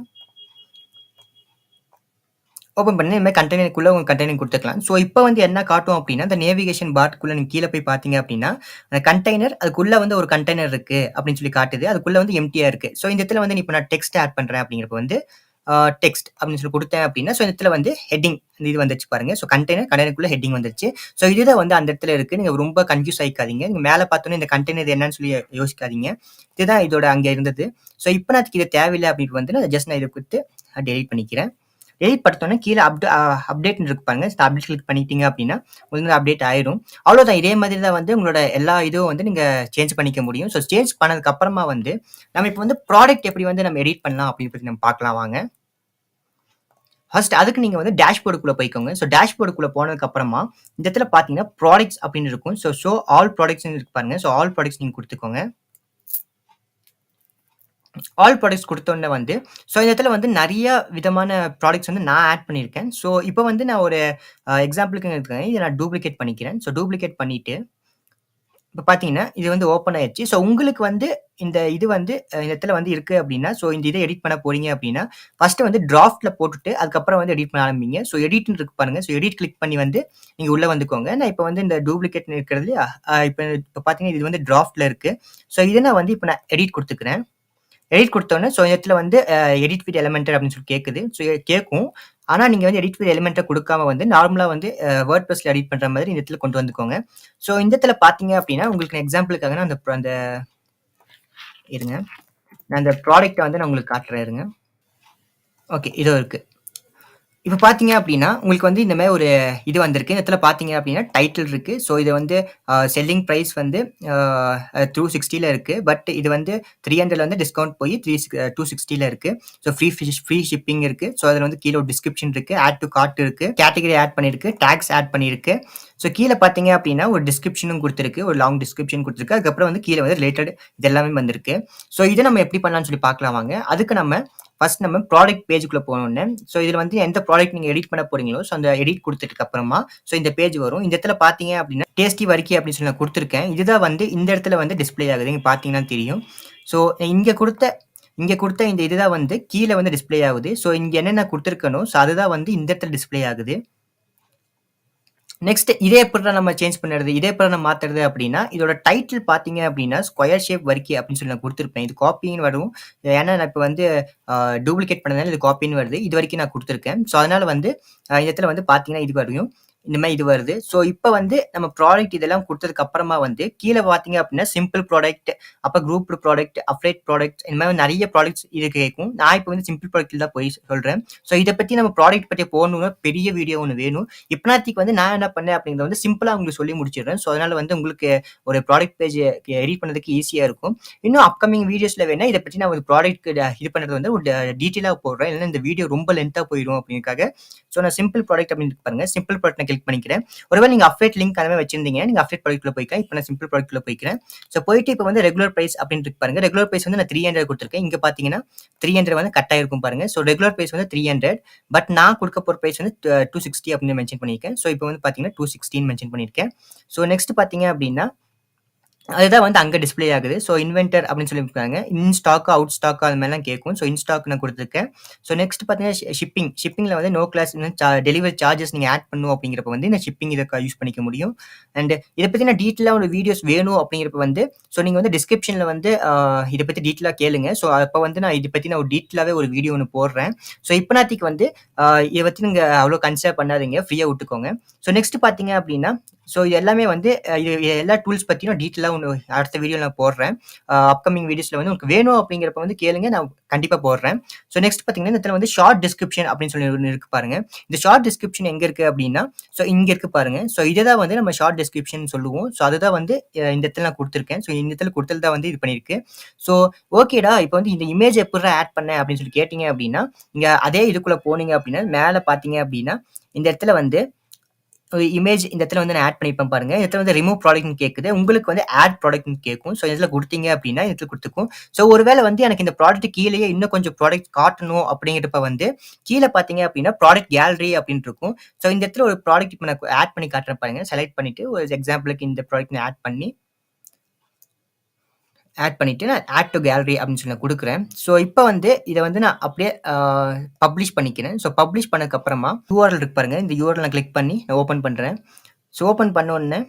ஓப்பன் பண்ணி இந்த மாரி கண்டெய்னருக்குள்ள உங்க கண்டெய்னர் குடுத்துக்கலாம். ஸோ இப்ப வந்து என்ன காட்டும் அப்டின்னா, இந்த நேவிகேஷன் பார்க்குள்ள நீங்க கீழ போய் பார்த்தீங்க அப்டின்னா, அந்த கண்டெய்னர் அதுக்குள்ள வந்து ஒரு கண்டெய்னர் இருக்கு அப்டின்னு சொல்லி காட்டுது. அதுக்குள்ள வந்து எம்ப்டியா இருக்கு. ஸோ இந்த இடத்துல வந்து இப்ப நான் டெக்ஸ்ட் ஆட் பண்றேன் அப்டிங்கிறப்ப வந்து டெக்ஸ்ட் அப்டின்னு சொல்லி குடுத்தேன் அப்டின்னா, ஸோ இந்த இடத்துல வந்து ஹெட்டிங் இந்த இது வந்துருச்சு பாருங்க. ஸோ கண்டெய்னருக்குள்ள ஹெட்டிங் வந்துருச்சு. ஸோ இதுதான் வந்து அந்த இடத்துல இருக்கு. நீங்க ரொம்ப கன்ஃப்யூஸ் ஆயிக்காதீங்க. நீங்க மேல பார்த்தோனே இந்த கண்டெய்னர் என்னன்னு சொல்லி யோசிக்காதீங்க. இதுதான் இதோட அங்க இருந்தது. ஸோ இப்ப நான் இது தேவையில்ல அப்டின்னு வந்து நான் ஜஸ்ட் இத குடுத்து டெலீட் பண்ணிக்கிறேன். டெலீட் படுத்தோனே கீழ அப்டேட்ன்னு இருக்கு பாருங்க. அப்டேட் கிளிக் பண்ணிட்டீங்க அப்டின்னா, உங்களுக்கு வந்து அப்டேட் ஆயிரும். அவ்வளோதான். இதே மாதிரி தான் வந்து உங்களோட எல்லா இதுவும் வந்து நீங்க சேஞ்ச் பண்ணிக்க முடியும். ஸோ சேஞ்ச் பண்ணதுக்கு அப்புறமா வந்து, நம்ம இப்ப வந்து ப்ராடக்ட் எப்படி வந்து நம்ம எடிட் பண்ணலாம் அப்படின்னு பத்தி நம்ம பார்க்கலாம் வாங்க. ஃபர்ஸ்ட் அதுக்கு நீங்க வந்து டேஷ்போர்டுக்குள்ள போய்க்கோங்க. ஸோ டேஷ்போர்டுக்குள்ள போனதுக்கு அப்புறமா, இந்த இடத்துல பார்த்தீங்கன்னா, ப்ராடக்ட்ஸ் அப்படின்னு இருக்கும். ஷோ ஆல் ப்ராடக்ட்ஸ்ன்னு இருக்கு பாருங்க. ஸோ ஆல் ப்ராடக்ட்ஸ் நீங்க குடுத்துக்கோங்க. ஆல் ப்ராடக்ட்ஸ் குடுத்தோனே வந்து, ஸோ இந்த இடத்துல வந்து நெறைய விதமான ப்ராடக்ட்ஸ் வந்து நான் ஆட் பண்ணியிருக்கேன். ஸோ இப்ப வந்து நான் ஒரு எக்ஸாம்பிளுக்கு எடுத்துக்கிறேன். இத நான் டூப்ளிகேட் பண்ணிக்கிறேன். ஸோ டூப்ளிகேட் பண்ணிட்டு, இப்ப பார்த்தீங்கன்னா, இது வந்து ஓப்பன் ஆயிருச்சு. ஸோ உங்களுக்கு வந்து இந்த இது வந்து இந்த இடத்துல வந்து இருக்கு அப்டின்னா, ஸோ இந்த இத எடிட் பண்ண போறீங்க அப்டின்னா, ஃபர்ஸ்ட் வந்து டிராஃப்ட்ல போட்டுட்டு, அதுக்கப்புறம் வந்து எடிட் பண்ண ஆரம்பிங்க. ஸோ எடிட்ன்னு இருக்கு பாருங்க. ஸோ எடிட் கிளிக் பண்ணி வந்து நீங்க உள்ள வந்துக்கோங்க. நான் இப்ப வந்து இந்த டூப்ளிகேட்ன்னு இருக்கிறது இல்லையா? இப்ப பார்த்தீங்கன்னா, இது வந்து டிராஃப்ட்ல இருக்கு. ஸோ இத நான் வந்து இப்ப நான் எடிட் குடுத்துக்கிறேன். எடிட் குடுத்தோனே, ஸோ இந்த இடத்துல வந்து எடிட் வித் எலிமெண்டட் அப்படின்னு சொல்லி கேட்குது. ஸோ கேட்கும். ஆனா நீங்க வந்து எடிட் வித் எலிமெண்ட்ட குடுக்காம வந்து நார்மலா வந்து வேர்ட்பிரஸ்ல எடிட் பண்ற மாதிரி இந்த இடத்துல கொண்டு வந்துக்கோங்க. ஸோ இந்த இடத்துல பார்த்தீங்க அப்படின்னா, உங்களுக்கு எக்ஸாம்பிளுக்காக நான் அந்த இருங்க. நான் அந்த ப்ராடக்ட்ட வந்து நான் உங்களுக்கு காட்டுறேன் இருங்க. ஓகே. இதோ இருக்கு. இப்ப பார்த்தீங்க அப்டின்னா, உங்களுக்கு வந்து இந்த மாரி ஒரு இது வந்திருக்கு. இந்த இடத்துல பார்த்தீங்க அப்டின்னா, டைட்டில் இருக்கு. ஸோ இது வந்து செல்லிங் பிரைஸ் வந்து அ 260ல இருக்கு. பட் இது வந்து 300ல வந்து டிஸ்கவுண்ட் போய் 260ல இருக்கு. ஸோ ஃப்ரீ ஷிப்பிங் இருக்கு. ஸோ அதுல வந்து கீழ ஒரு டிஸ்கிரிப்ஷன் இருக்கு. ஆட் டூ கார்ட் இருக்கு. கேட்டகரி ஆட் பண்ணியிருக்கு. டாக்ஸ் ஆட் பண்ணியிருக்கு. ஸோ கீழ பார்த்தீங்க அப்டின்னா, ஒரு டிஸ்கிரிப்ஷனும் குடுத்திருக்கு. ஒரு லாங் டிஸ்கிரிப்ஷன் குடுத்திருக்கு. அதுக்கப்புறம் வந்து கீழ வந்து ரிலேட்டட் இது எல்லாமே வந்திருக்கு. ஸோ இத நம்ம எப்படி பண்ணலாம்னு சொல்லி பார்க்கலாம் வாங்க. அதுக்கு நம்ம ஃபர்ஸ்ட் நம்ம ப்ராடக்ட் பேஜுக்குள்ள போனோனே, ஸோ இதுல வந்து எந்த ப்ராடக்ட் நீங்க எடிட் பண்ண போறீங்களோ, ஸோ அந்த எடிட் குடுத்ததுக்கு அப்புறமா, ஸோ இந்த பேஜ் வரும். இந்த இடத்துல பார்த்தீங்க அப்படின்னா, டேஸ்டி வர்க்கி அப்படின்னு சொல்லி நான் குடுத்துருக்கேன். இதுதான் வந்து இந்த இடத்துல வந்து டிஸ்ப்ளே ஆகுது. இங்க பார்த்தீங்கன்னா தெரியும். ஸோ இங்க குடுத்த இந்த இதுதான் வந்து கீழ வந்து டிஸ்ப்ளே ஆகுது. ஸோ இங்க என்னென்ன குடுத்துருக்கனோ, ஸோ அதுதான் வந்து இந்த இடத்துல டிஸ்ப்ளே ஆகுது. நெக்ஸ்ட் இதே எப்புட்றா நம்ம சேஞ்ச் பண்ணுறது? இதே எப்புட்றா நம்ம மாத்துறது அப்படின்னா, இதோட டைட்டில் பார்த்தீங்க அப்படின்னா, ஸ்கொயர் ஷேப் வர்க்கி அப்படின்னு சொல்லி நான் குடுத்துருப்பேன். இது காப்பின்னு வரும். ஏன்னா நான் இப்ப வந்து டூப்ளிகேட் பண்ணதுனால இது காப்பின்னு வருது. இதுவரைக்கும் நான் குடுத்துருக்கேன். ஸோ அதனால வந்து இந்த இடத்துல வந்து பார்த்தீங்கன்னா இது வரையும். இந்த மாரி இது வருது. ஸோ இப்ப வந்து நம்ம ப்ராடக்ட் இதெல்லாம் குடுத்ததுக்கு அப்புறமா வந்து கீழ பார்த்தீங்க அப்படின்னா, சிம்பிள் ப்ராடக்ட், அப்ப குரூப்டு ப்ராடக்ட், அஃபிலியேட் ப்ராடக்ட் இந்த மாரி நெறைய ப்ராடக்ட்ஸ் இது கேட்கும். நான் இப்ப வந்து சிம்பிள் ப்ராடக்ட்ல தான் போய் சொல்றேன். ஸோ இத பத்தி நம்ம ப்ராடக்ட் பத்தி போகணும்னா பெரிய வீடியோ ஒண்ணு வேணும். இப்பனாத்திக்கு வந்து நான் என்ன பண்ணேன் அப்படிங்கிறத வந்து சிம்பிளா உங்களுக்கு சொல்லி முடிச்சிடுறேன். ஸோ அதனால வந்து உங்களுக்கு ஒரு ப்ராடக்ட் பேஜ் எடிட் பண்ணதுக்கு ஈஸியா இருக்கும். இன்னும் அப்கமிங் வீடியோஸ்ல வேணா இத பத்தி நான் ஒரு ப்ராடக்ட் இது பண்றது வந்து ஒரு டீட்டெயிலா போடுறேன். இல்லன்னா இந்த வீடியோ ரொம்ப லென்த்தா போயிரும் அப்படிங்கிறதுக்காக. ஸோ நான் சிம்பிள் ப்ராடக்ட் அப்படின்னு இருக்கு பாருங்க. சிம்பிள் ப்ராடக்ட் நான் கிளிக் பண்ணிக்கிறேன். ஒருவேளை நீங்க அஃபிலியேட் லிங்க் அந்த மாரி வச்சிருந்தீங்கன்னா, நீங்க அஃபிலியேட் ப்ராடக்ட்குள்ள போய்க்கலாம். இப்ப நான் சிம்பிள் ப்ராடக்ட்குள்ள போய்க்கிறேன். ஸோ போயிட்டு இப்ப வந்து ரெகுலர் பிரைஸ் அப்படின்னு இருக்கு பாருங்க. ரெகுலர் பிரைஸ் வந்து நான் 300 குடுத்துருக்கேன். இங்க பார்த்தீங்கன்னா 300 வந்து கட் ஆயிருக்கும் பாருங்க. ஸோ ரெகுலர் பிரைஸ் வந்து 300 பட் நான் குடுக்க போற பிரைஸ் வந்து 260 அப்படின்னு மென்ஷன் பண்ணியிருக்கேன். ஸோ இப்போ வந்து பார்த்தீங்கன்னா 216 மென்ஷன் பண்ணியிருக்கேன். ஸோ நெக்ஸ்ட் பார்த்தீங்க அப்படின்னா, அதுதான் வந்து அங்க டிஸ்ப்ளே ஆகுது. ஸோ இன்வென்டர் அப்படின்னு சொல்லியிருக்காங்க. இன் ஸ்டாக், அவுட் ஸ்டாக் அது மாரிலாம் கேட்கும். ஸோ இன் ஸ்டாக் நான் குடுத்துருக்கேன். ஸோ நெக்ஸ்ட் பார்த்தீங்கன்னா ஷிப்பிங்ல வந்து நோ கிளாஸ் டெலிவரி சார்ஜஸ் நீங்க ஆட் பண்ணணும் அப்படிங்கிறப்ப வந்து இந்த ஷிப்பிங் இத யூஸ் பண்ணிக்க முடியும். அண்ட் இத பத்தின டீட்டெயிலா ஒரு வீடியோஸ் வேணும் அப்படிங்கிறப்ப வந்து ஸோ நீங்க வந்து டிஸ்கிரிப்ஷன்ல வந்து இத பத்தி டீட்டெயிலா கேளுங்க. ஸோ அப்ப வந்து நான் இத பத்தி நான் ஒரு டீட்டெயிலாவே ஒரு வீடியோ ஒண்ணு போடுறேன். ஸோ இப்பனாத்திக்கு வந்து இத பத்தி நீங்க அவ்வளோ கன்சிடர் பண்ணாதீங்க. ஃப்ரீயா விட்டுக்கோங்க. ஸோ நெக்ஸ்ட் பார்த்தீங்க அப்படின்னா, ஸோ இது எல்லாமே வந்து இது எல்லா டூல்ஸ் பத்தியும் டீட்டெயிலா ஒண்ணு அடுத்த வீடியோல நான் போடுறேன். அப்கமிங் வீடியோஸ்ல வந்து உங்களுக்கு வேணும் அப்படிங்கிறப்ப வந்து கேளுங்க. நான் கண்டிப்பா போடுறேன். ஸோ நெக்ஸ்ட் பார்த்தீங்கன்னா, இந்த இடத்துல வந்து ஷார்ட் டிஸ்கிரிப்ஷன் அப்படின்னு சொல்லி ஒண்ணு இருக்கு பாருங்க. இந்த ஷார்ட் டிஸ்கிரிப்ஷன் எங்க இருக்கு அப்படின்னா, ஸோ இங்க இருக்கு பாருங்க. ஸோ இததான் வந்து நம்ம ஷார்ட் டிஸ்கிரிப்ஷன் சொல்லுவோம். ஸோ அதுதான் வந்து இந்த இடத்துல நான் குடுத்துருக்கேன். ஸோ இந்த இடத்துல குடுத்தது தான் வந்து இது பண்ணியிருக்கு. ஸோ ஓகேடா, இப்ப வந்து இந்த இமேஜ் எப்புட்றா ஆட் பண்ணேன் அப்படின்னு சொல்லி கேட்டீங்க அப்படின்னா, இங்க அதே இதுக்குள்ள போனீங்க அப்படின்னா, மேல பார்த்தீங்க அப்படின்னா, இந்த இடத்துல வந்து ஒரு இமேஜ் இந்த இடத்துல வந்து நான் ஆட் பண்ணியிருப்பேன் பாருங்க. இந்த இடத்துல வந்து ரிமூவ் ப்ராடக்ட்ன்னு கேட்குது. உங்களுக்கு வந்து ஆட் ப்ராடக்ட்ன்னு கேட்கும். ஸோ இதுல குடுத்தீங்க அப்படின்னா, இந்த இடத்துல குடுத்துக்கும். ஸோ ஒருவேளை வந்து எனக்கு இந்த ப்ராடக்ட் கீழயே இன்னும் கொஞ்சம் ப்ராடக்ட் காட்டணும் அப்படிங்கிறப்ப வந்து, கீழ பார்த்தீங்க அப்படின்னா, ப்ராடக்ட் கேலரி அப்படின்னு இருக்கும். ஸோ இந்த இடத்துல ஒரு ப்ராடக்ட் இப்ப நான் ஆட் பண்ணி காட்டுறேன் பாருங்க. செலக்ட் பண்ணிட்டு ஒரு எக்ஸாம்பிளுக்கு இந்த ப்ராடக்ட் நான் ஆட் பண்ணிட்டு நான் ஆட் டூ கேலரி அப்படின்னு சொல்லி நான் குடுக்குறேன். ஸோ இப்ப வந்து இத வந்து நான் அப்படியே பப்ளிஷ் பண்ணிக்கிறேன். ஸோ பப்ளிஷ் பண்ணதுக்கு அப்புறமா URL இருக்கு பாருங்க. இந்த URL நான் கிளிக் பண்ணி நான் ஓப்பன் பண்றேன். ஸோ ஓப்பன் பண்ண உடனே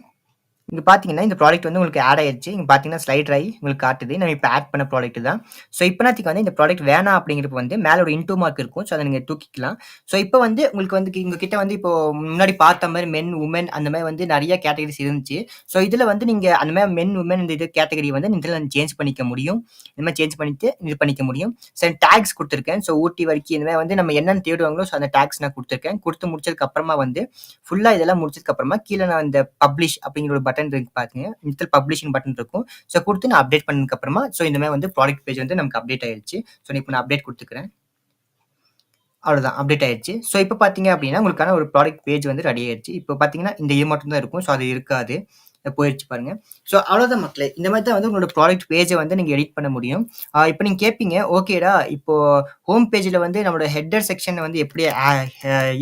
இங்க பார்த்தீங்கன்னா, இந்த ப்ராடக்ட் வந்து உங்களுக்கு ஆட் ஆயிருச்சு. இங்க பார்த்தீங்கன்னா, ஸ்லைடர் ஆயி உங்களுக்கு காட்டுது. நம்ம இப்ப ஆட் பண்ண ப்ராடக்ட் தான். ஸோ இப்பனாத்திக்கு வந்து இந்த ப்ராடக்ட் வேணாம் அப்படிங்கிறப்ப வந்து மேல ஒரு இன்டூ மார்க் இருக்கும். ஸோ அத நீங்க தூக்கிக்கலாம். ஸோ இப்ப வந்து உங்களுக்கு வந்து உங்க கிட்ட வந்து இப்போ முன்னாடி பார்த்த மாரி மென், வுமன் அந்த மாரி வந்து நெறைய கேட்டகரிஸ் இருந்துச்சு. ஸோ இதுல வந்து நீங்க அந்த மாரி மென், வுமன் இந்த இது கேட்டகரி வந்து இதுல சேஞ்ச் பண்ணிக்க முடியும். இந்த மாரி சேஞ்ச் பண்ணிட்டு இது பண்ணிக்க முடியும். ஸோ டாக்ஸ் குடுத்துருக்கேன். ஸோ ஊட்டி வரைக்கும் இந்த மாரி வந்து நம்ம என்னன்னு தேடுவாங்களோ, ஸோ அந்த டாக்ஸ் நான் குடுத்துருக்கேன். குடுத்து முடிச்சதுக்கு அப்புறமா வந்து ஃபுல்லா இதெல்லாம் முடிச்சதுக்கு அப்புறமா கீழ நான் இந்த பப்ளிஷ் அப்படிங்கிற ஒரு பட்டன் இருக்கு பாத்தீங்க. இந்த இடத்துல பப்ளிஷ்ன்னு பட்டன் இருக்கும். ஸோ குடுத்து நான் அப்டேட் பண்ணதுக்கு அப்புறமா ஸோ இந்த மாரி வந்து ப்ராடக்ட் பேஜ் வந்து நமக்கு அப்டேட் ஆயிருச்சு. ஸோ இப்ப நான் அப்டேட் குடுத்துக்கிறேன். அவ்வளோதான் அப்டேட் ஆயிருச்சு. ஸோ இப்ப பார்த்தீங்க அப்படின்னா, உங்களுக்கான ஒரு ப்ராடக்ட் பேஜ் வந்து ரெடி ஆயிருச்சு. இப்ப பார்த்தீங்கன்னா, இந்த இது மட்டும் தான் இருக்கும். ஸோ அது இருக்காது. போயிருச்சு பாருங்க. ஸோ அவ்வளோதான் மக்களே. இந்த மாரி தான் வந்து உங்களோட ப்ராடக்ட் பேஜ வந்து நீங்க எடிட் பண்ண முடியும். இப்ப நீங்க கேட்பீங்க, ஓகேடா, இப்போ ஹோம் பேஜ்ல வந்து நம்மளோட ஹெட்டர் செக்ஷன வந்து எப்படி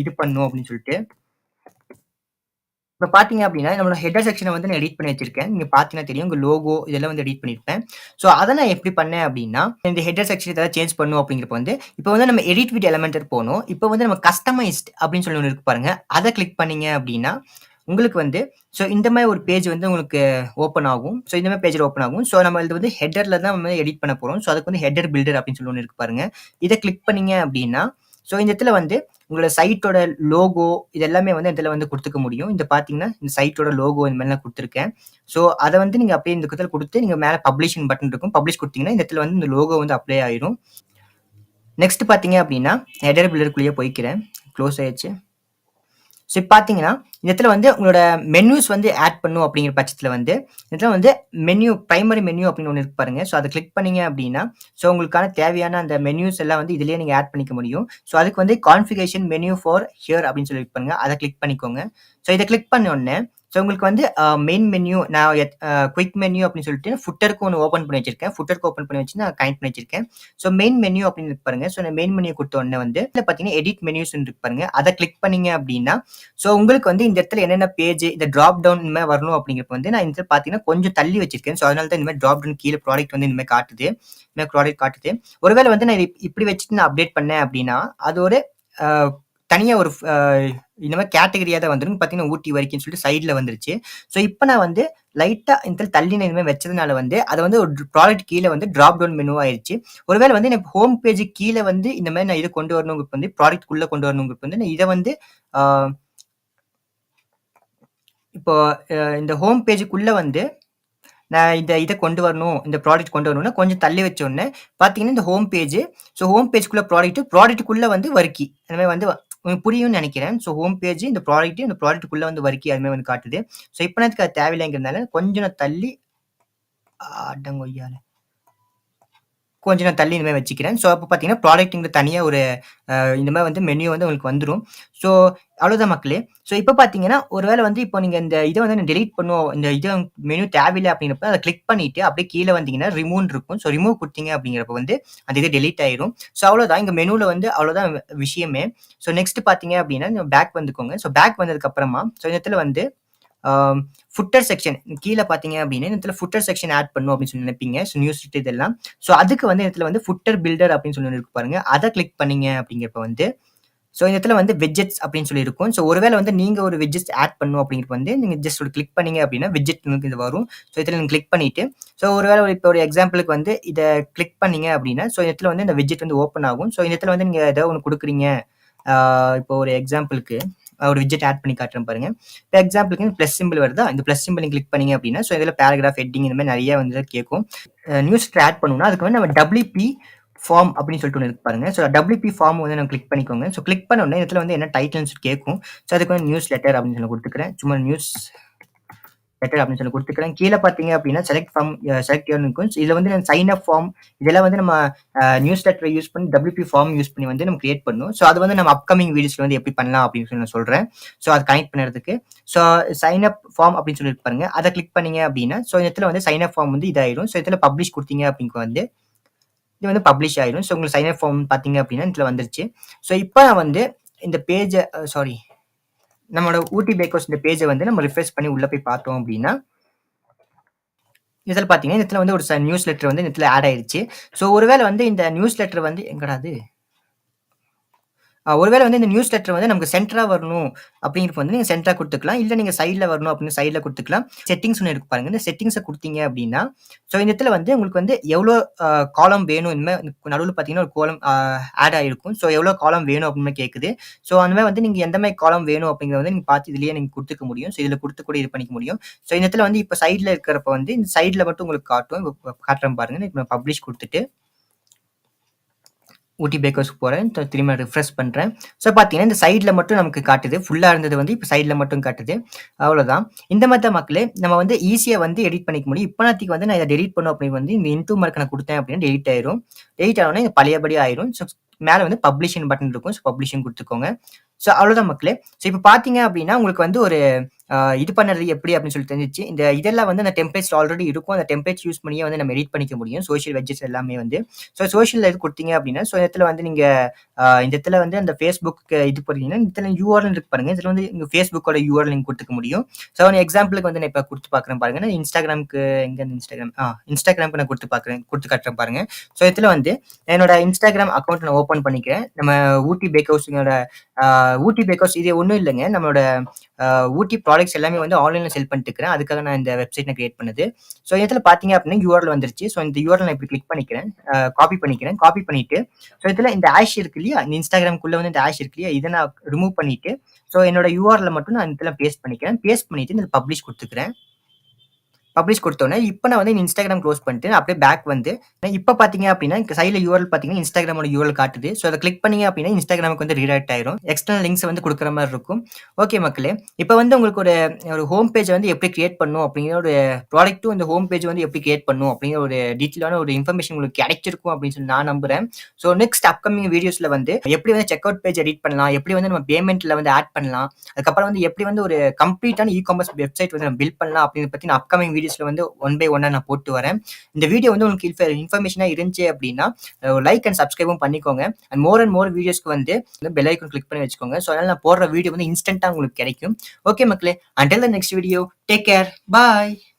இது பண்ணணும் அப்படின்னு சொல்லிட்டு. இப்ப பார்த்தீங்க அப்படின்னா, நம்மளோட ஹெட்டர் செக்ஷன வந்து நான் எடிட் பண்ணி வச்சிருக்கேன். நீங்க பார்த்தீங்கன்னா தெரியும். உங்க லோகோ இதெல்லாம் வந்து எடிட் பண்ணியிருப்பேன். ஸோ அத நான் எப்படி பண்ணேன் அப்படின்னா, இந்த ஹெட்டர் செக்ஷன் இதெல்லாம் சேஞ்ச் பண்ணணும் அப்படிங்கிறப்ப வந்து, இப்ப வந்து நம்ம எடிட் வித் எலிமெண்டர் போணும். இப்ப வந்து நம்ம கஸ்டமைஸ்ட் அப்படின்னு சொல்லி ஒண்ணு இருக்கு பாருங்க. அத கிளிக் பண்ணீங்க அப்படின்னா, உங்களுக்கு வந்து ஸோ இந்த மாரி ஒரு பேஜ் வந்து உங்களுக்கு ஓப்பன் ஆகும். ஸோ இந்த மாரி பேஜ்ல ஓப்பன் ஆகும். ஸோ நம்ம இது வந்து ஹெட்டர்ல தான் நம்ம எடிட் பண்ண போறோம். ஸோ அதுக்கு வந்து ஹெட்டர் பில்டர் அப்படின்னு சொல்லி ஒண்ணு இருக்கு பாருங்க. இத கிளிக் பண்ணீங்க அப்படின்னா, ஸோ இந்த இடத்துல வந்து உங்களோட சைட்டோட லோகோ இது எல்லாமே வந்து இதுல வந்து குடுத்துக்க முடியும். இந்த பார்த்தீங்கன்னா, இந்த சைட்டோட லோகோ இந்த மாரிலாம் குடுத்துருக்கேன். ஸோ அத வந்து நீங்க அப்படியே இந்த இடத்துல குடுத்து நீங்க மேல பப்ளிஷ்ன்னு பட்டன் இருக்கும். பப்ளிஷ் குடுத்தீங்கன்னா, இந்த இடத்துல வந்து இந்த லோகோ வந்து அப்ளை ஆயிரும். நெக்ஸ்ட் பார்த்தீங்க அப்படின்னா, ஹெடர் பில்டருக்குள்ளேயே போய்க்கிறேன். குளோஸ் ஆயிருச்சு. ஸோ இப்ப பார்த்தீங்கன்னா, இந்த இடத்துல வந்து உங்களோட மெனூஸ் வந்து ஆட் பண்ணும் அப்படிங்கிற பட்சத்துல வந்து, இந்த இடத்துல வந்து பிரைமரி மெனு அப்படின்னு ஒண்ணு இருக்கு பாருங்க. ஸோ அத கிளிக் பண்ணீங்க அப்படின்னா, ஸோ உங்களுக்கான தேவையான அந்த மெனூஸ் எல்லாம் வந்து இதிலேயே நீங்க ஆட் பண்ணிக்க முடியும். ஸோ அதுக்கு வந்து கான்ஃபிகரேஷன் மெனு ஃபார் ஹியர் அப்படின்னு சொல்லி பாருங்க. அத கிளிக் பண்ணிக்கோங்க. ஸோ இத கிளிக் பண்ண உடனே, ஸோ உங்களுக்கு வந்து மெயின் மெனு நான் குயிக் மெனு அப்படின்னு சொல்லிட்டு ஃபுட்டருக்கு ஒண்ணு ஓப்பன் பண்ணி வச்சிருக்கேன். ஃபுட்டருக்கு ஓப்பன் பண்ணி வச்சு நான் கனெக்ட் பண்ணி வச்சிருக்கேன். ஸோ மெயின் மெனு அப்படின்னு இருக்கு பாருங்க. ஸோ மெயின் மெனு குடுத்த உடனே வந்து இதுல பார்த்தீங்கன்னா, எடிட் மெனுஸ்ன்னு இருக்கு பாருங்க. அத கிளிக் பண்ணீங்க அப்படின்னா, ஸோ உங்களுக்கு வந்து இந்த இடத்துல என்னென்ன பேஜ் இந்த டிராப் டவுன் இந்த மாரி வரணும் அப்படிங்கிறப்ப வந்து நான் இந்த இடத்துல பார்த்தீங்கன்னா, கொஞ்சம் தள்ளி வச்சிருக்கேன். ஸோ அதனால தான் இந்த மாரி டிராப் டவுன் கீழ ப்ராடக்ட் வந்து இந்த மாரி காட்டுது. இந்த மாரி ப்ராடக்ட் காட்டுது. ஒருவேளை வந்து நான் இப்படி வச்சுட்டு நான் அப்டேட் பண்ணேன் அப்படின்னா, அது ஒரு அ தனியா ஒரு இந்த மாரி கேட்டகரியா தான் வந்துரும். பார்த்தீங்கன்னா, ஊட்டி வரைக்கும்ன்னு சொல்லிட்டு சைடுல வந்துருச்சு. ஸோ இப்ப நான் வந்து லைட்டா இந்த இடத்துல தள்ளி நான் இந்த மாரி வச்சதுனால வந்து, அத வந்து ஒரு ப்ராடக்ட் கீழ வந்து டிராப் டவுன் மெனு ஆயிருச்சு. ஒருவேளை வந்து எனக்கு ஹோம் பேஜ்க்கு கீழ வந்து இந்த மாரி நான் இத கொண்டு வரணும்ங்கிறப்ப வந்து ப்ராடக்ட்குள்ள கொண்டு வரணும்ங்கிறப்ப வந்து நான் இத வந்து ஆ இப்போ இந்த ஹோம் பேஜுக்குள்ள வந்து நான் இத கொண்டு வரணும். இந்த ப்ராடக்ட் கொண்டு வரணும்னா, கொஞ்சம் தள்ளி வச்ச உடனே பார்த்தீங்கன்னா, இந்த ஹோம் பேஜ். ஸோ ஹோம் பேஜ்க்குள்ள ப்ராடக்ட்க்குள்ள வந்து வர்க்கி. அந்த மாரி வந்து உங்களுக்கு புரியும்னு நெனைக்கிறேன். ஸோ ஹோம் பேஜ் இந்த ப்ராடக்ட்க்குள்ள வந்து வர்க்கி அது மாரி வந்து காட்டுது. ஸோ இப்ப எனக்கு அது தேவையில்லைங்கிறதுனால கொஞ்சம் நான் தள்ளி அடங்கொய்யால! கொஞ்சம் நான் தள்ளி இந்த மாரி வச்சுக்கிறேன். ஸோ அப்ப பார்த்தீங்கன்னா, ப்ராடக்ட்ங்கிற தனியா ஒரு இந்த மாரி வந்து மெனு வந்து உங்களுக்கு வந்துரும். ஸோ அவ்வளோதான் மக்களே. ஸோ இப்ப பார்த்தீங்கன்னா, ஒரு வேள வந்து இப்போ நீங்க இந்த இத வந்து டெலீட் பண்ணுவோம். இந்த இது மெனு தேவையில்ல அப்படிங்கிறப்ப அத கிளிக் பண்ணிட்டு அப்படியே கீழ வந்தீங்கன்னா, ரிமூவ்ன்னு இருக்கும். ஸோ ரிமூவ் குடுத்தீங்க அப்படிங்கிறப்ப வந்து அந்த இது டெலீட் ஆயிரும். ஸோ அவ்வளோதான். இங்க மெனுல வந்து அவ்வளோதான் விஷயமே. ஸோ நெக்ஸ்ட் பார்த்தீங்க அப்படின்னா, நீங்க பேக் வந்துக்கோங்க. ஸோ பேக் வந்ததுக்கு அப்புறமா ஸோ இந்த இடத்துல வந்து ஆ ஃபுட்டர் செக்ஷன் கீழ பார்த்தீங்க அப்படின்னா, இந்த இடத்துல ஃபுட்டர் செக்ஷன் ஆட் பண்ணணும் அப்படின்னு சொல்லி நினைப்பீங்க. ஸோ நியூஸ் இதெல்லாம். ஸோ அதுக்கு வந்து இந்த இடத்துல வந்து ஃபுட்டர் பில்டர் அப்படின்னு சொல்லி ஒண்ணு இருக்கு பாருங்க. அத கிளிக் பண்ணீங்க அப்படிங்கிறப்ப வந்து ஸோ இந்த இடத்துல வந்து விட்ஜெட்ஸ் அப்படின்னு சொல்லி இருக்கும். ஸோ ஒருவேளை வந்து நீங்க ஒரு விட்ஜெட்ஸ் ஆட் பண்ணணும் அப்படிங்கிறப்ப வந்து நீங்க ஜஸ்ட் ஒரு கிளிக் பண்ணீங்க அப்படின்னா விட்ஜெட் உங்களுக்கு இது வரும். ஸோ இதுல நீங்க கிளிக் பண்ணிட்டு ஸோ ஒருவேளை இப்போ ஒரு எக்ஸாம்பிளுக்கு வந்து இத கிளிக் பண்ணீங்க அப்படின்னா, ஸோ இந்த இடத்துல வந்து இந்த விட்ஜெட் வந்து ஓப்பன் ஆகும். ஸோ இந்த இடத்துல வந்து நீங்க ஏதோ ஒண்ணு குடுக்குறீங்க. ஆ இப்போ ஒரு எக்ஸாம்பிளுக்கு ஒரு விட்ஜெட் ஆட் பண்ணி காட்டுறேன் பாருங்க. இப்போ எக்ஸாம்பிளுக்கு பிளஸ் சிம்பல் வருதா? இந்த பிளஸ் சிம்பல் நீங்க கிளிக் பண்ணீங்க அப்படின்னா, ஸோ இதுல பேராகிராஃப், ஹெட்டிங் இந்த மாரி நெறைய வந்து கேட்கும். நியூஸ் லெட்டர் ஆட் பண்ணணும்னா, அதுக்கு வந்து நம்ம WP ஃபார்ம் அப்படின்னு சொல்லிட்டு ஒண்ணு இருக்கு பாருங்க. ஸோ WP ஃபார்ம் வந்து நம்ம கிளிக் பண்ணிக்கோங்க. ஸோ கிளிக் பண்ண உடனே இடத்துல வந்து என்ன டைட்டில்னு கேட்கும். ஸோ அதுக்கு வந்து நியூஸ் லெட்டர் அப்படின்னு சொல்லி குடுத்துக்கிறேன். சும்மா நியூஸ் லெட்டர் அப்படின்னு சொல்லி குடுத்துக்கிறேன். கீழ பார்த்தீங்க அப்படின்னா, செலக்ட் ஃப்ரம் செலக்ட் யுவர் இருக்கும். இதுல வந்து சைன் அப் ஃபார்ம் இதெல்லாம் வந்து நம்ம நியூஸ் லெட்டர் யூஸ் பண்ணி WP ஃபார்ம் யூஸ் பண்ணி வந்து நம்ம கிரியேட் பண்ணணும். ஸோ அது வந்து நம்ம அப்கமிங் வீடியோஸ்ல வந்து எப்படி பண்ணலாம் அப்படின்னு சொல்லி நான் சொல்றேன். ஸோ அது கனெக்ட் பண்ணுறதுக்கு. ஸோ சைன் அப் ஃபார்ம் அப்படின்னு சொல்லி இருக்கு பாருங்க. அத கிளிக் பண்ணீங்க அப்படின்னா, ஸோ இந்த இடத்துல வந்து சைன் அப் ஃபார்ம் வந்து இதாயிரும். ஸோ இதுல பப்ளிஷ் குடுத்தீங்க அப்படிங்க வந்து இது வந்து பப்ளிஷ் ஆயிரும். ஸோ உங்களுக்கு சைன் அப் ஃபார்ம் பார்த்தீங்க அப்படின்னா, இதுல வந்துருச்சு. ஸோ இப்ப நான் வந்து இந்த பேஜ சாரி நம்மளோட ஊட்டி பேக்கர்ஸ் இந்த பேஜ வந்து நம்ம ரிஃப்ரெஷ் பண்ணி உள்ள போய் பார்த்தோம் அப்படின்னா, இதுல பார்த்தீங்கன்னா, இந்த இடத்துல வந்து ஒரு நியூஸ் லெட்டர் வந்து இந்த இடத்துல ஆட் ஆயிருச்சு. ஸோ ஒருவேள வந்து இந்த நியூஸ் லெட்டர் வந்து எங்கடா அது? ஒருவேள வந்து இந்த நியூஸ் லெட்டர் வந்து நமக்கு சென்டரா வரணும் அப்படிங்கிறப்ப வந்து நீங்க சென்டரா குடுத்துக்கலாம். இல்ல நீங்க சைட்ல வரணும் அப்படின்னு சைட்ல குடுத்துக்கலாம். செட்டிங்ஸ் ஒண்ணு இருக்கு பாருங்க. இந்த செட்டிங்ஸ குடுத்தீங்க அப்படின்னா, ஸோ இந்த இடத்துல வந்து உங்களுக்கு வந்து எவ்வளோ காலம் வேணும் இந்த மாரி நடுவுல பார்த்தீங்கன்னா, ஒரு கோலம் ஆட் ஆயிருக்கும். ஸோ எவ்வளோ காலம் வேணும் அப்படின்னு கேட்குது. ஸோ அந்த மாரி வந்து நீங்க எந்த மாரி காலம் வேணும் அப்படிங்கிறத வந்து நீங்க பார்த்து இதுலயே நீங்க குடுத்துக்க முடியும். ஸோ இதுல குடுத்து கூட இது பண்ணிக்க முடியும். ஸோ இந்த இடத்துல வந்து இப்ப சைட்ல இருக்கிறப்ப வந்து இந்த சைட்ல மட்டும் உங்களுக்கு காட்டும். இப்ப காட்டுறேன் பாருங்க. இப்ப நான் பப்ளிஷ் குடுத்துட்டு ஊட்டி பேக்கர்ஸ்க்கு போறேன். திரும்ப ரிஃப்ரெஷ் பண்றேன். ஸோ பார்த்தீங்கன்னா, இந்த சைட்ல மட்டும் நமக்கு காட்டுது. ஃபுல்லா இருந்தது வந்து இப்ப சைட்ல மட்டும் காட்டுது. அவ்வளோதான். இந்த மாரி தான் மக்களே நம்ம வந்து ஈஸியா வந்து எடிட் பண்ணிக்க முடியும். இப்போதைக்கு வந்து நான் இத டெலீட் பண்ணணும் அப்படின்னு வந்து இந்த இன்டூ மார்க் நான் குடுத்தேன் அப்படின்னா டெலீட் ஆயிரும். டெலீட் ஆனோனே இது பழையபடி ஆயிரும். ஸோ மேல வந்து பப்ளிஷிங் பட்டன் இருக்கும். ஸோ பப்ளிஷிங் குடுத்துக்கோங்க. ஸோ அவ்வளோதான் மக்களே. ஸோ இப்ப பார்த்தீங்க அப்படின்னா, உங்களுக்கு வந்து ஒரு இது பண்ணது எப்படி அப்படின்னு சொல்லி தெரிஞ்சுச்சு. இந்த இதெல்லாம் வந்து அந்த டெம்ப்ளேட்ஸ்ல ஆல்ரெடி இருக்கும். அந்த டெம்ப்ளேட்ஸ் யூஸ் பண்ணியே வந்து நம்ம எடிட் பண்ணிக்க முடியும். சோசியல் வெட்ஜெட்ஸ் எல்லாமே வந்து. ஸோ சோசியல்ல இது குடுத்தீங்க அப்படின்னா, ஸோ இந்த இடத்துல வந்து நீங்க இந்த இடத்துல வந்து அந்த Facebook இது போட்டீங்கன்னா, இந்த இடத்துல URL இருக்கு பாருங்க. இதுல வந்து உங்க Facebookோட URL நீங்க குடுத்துக்க முடியும். ஸோ எக்ஸாம்பிளுக்கு வந்து நான் இப்ப குடுத்து பார்க்குறேன் பாருங்க. நான் Instagramக்கு எங்க Instagram Instagramக்கு நான் குடுத்து காட்டுறேன் பாருங்க. ஸோ இதுல வந்து என்னோட Instagram அக்கவுண்ட் நான் ஓப்பன் பண்ணிக்கிறேன். நம்ம ஊட்டி பேக் ஹவுஸிங்கோட ஊட்டி பேக்கர்ஸ் இது ஒண்ணும் இல்லங்க. நம்மளோட ஊட்டி ப்ராடக்ட்ஸ் எல்லாமே வந்து ஆன்லைன்ல செல் பண்ணிட்டு இருக்கிறேன். அதுக்காக நான் இந்த வெப்சைட் நான் கிரியேட் பண்ணது. ஸோ இதுல பார்த்தீங்க அப்படின்னா URL வந்துருச்சு. ஸோ இந்த URL நான் இப்படி கிளிக் பண்ணிக்கிறேன். காப்பி பண்ணிக்கிறேன். காப்பி பண்ணிட்டு ஸோ இதுல இந்த ஹேஷ் இருக்கு இல்லையா? இந்த Instagramக்குள்ள வந்து இந்த ஹேஷ் இருக்கு இல்லையா? இத நான் ரிமூவ் பண்ணிட்டு ஸோ என்னோட URL மட்டும் நான் இதுல பேஸ்ட் பண்ணிக்கிறேன். பேஸ்ட் பண்ணிட்டு இதுல பப்ளிஷ் குடுத்துக்கிறேன். பப்ளிஷ் குடுத்தோனே, இப்ப நான் வந்து Instagram க்ளோஸ் பண்ணிட்டு அப்படியே பேக் வந்து இப்ப பார்த்தீங்க அப்படின்னா, சைட்ல யுஆர்எல் பார்த்தீங்கன்னா, Instagramோட யுஆர்எல் காட்டுது. ஸோ அத கிளிக் பண்ணீங்க அப்படின்னா, Instagramக்கு வந்து ரீடைரக்ட் ஆயிரும். எக்ஸ்டர்னல் லிங்க்ஸ் வந்து குடுக்குற மாரி இருக்கும். ஓகே மக்களே. இப்ப வந்து உங்களுக்கு ஒரு ஒரு ஹோம் பேஜ வந்து எப்படி கிரியேட் பண்ணணும் அப்படிங்கிற ஒரு ப்ராடக்ட்டும் இந்த ஹோம் பேஜ் வந்து எப்படி கிரியேட் பண்ணணும் அப்படிங்கிற ஒரு டீட்டெயிலான ஒரு இன்ஃபர்மேஷன் உங்களுக்கு கிடைச்சிருக்கும் அப்படின்னு சொல்லி நான் நம்புறேன். ஸோ நெக்ஸ்ட் அப்கமிங் வீடியோஸ்ல வந்து எப்படி வந்து செக் அவுட் பேஜ் எடிட் பண்ணலாம், எப்படி வந்து நம்ம பேமெண்ட்ல வந்து ஆட் பண்ணலாம், அதுக்கப்புறம் வந்து எப்படி வந்து ஒரு கம்ப்ளீட்டான காமர்ஸ் வெப்சைட் வந்து நம்ம பில்ட் பண்ணலாம் அப்படிங்கிறத பத்தி நான் அப்கமிங் வீடியோஸ்ல வந்து ஒன் பை ஒன்னா நான் போட்டு வரேன். இந்த வீடியோ வந்து உங்களுக்கு இன்ஃபர்மேஷனா இருந்துச்சு அப்படின்னா லைக் அண்ட் சப்ஸ்கிரைபும் பண்ணிக்கோங்க. அண்ட் மோர் வீடியோஸ்க்கு வந்து பெல் ஐகான் கிளிக் பண்ணி வச்சுக்கோங்க. ஸோ அதனால நான் போடுற வீடியோ வந்து இன்ஸ்டன்ட்டா உங்களுக்கு கிடைக்கும். ஓகே மக்களே, until the next video, take care, bye.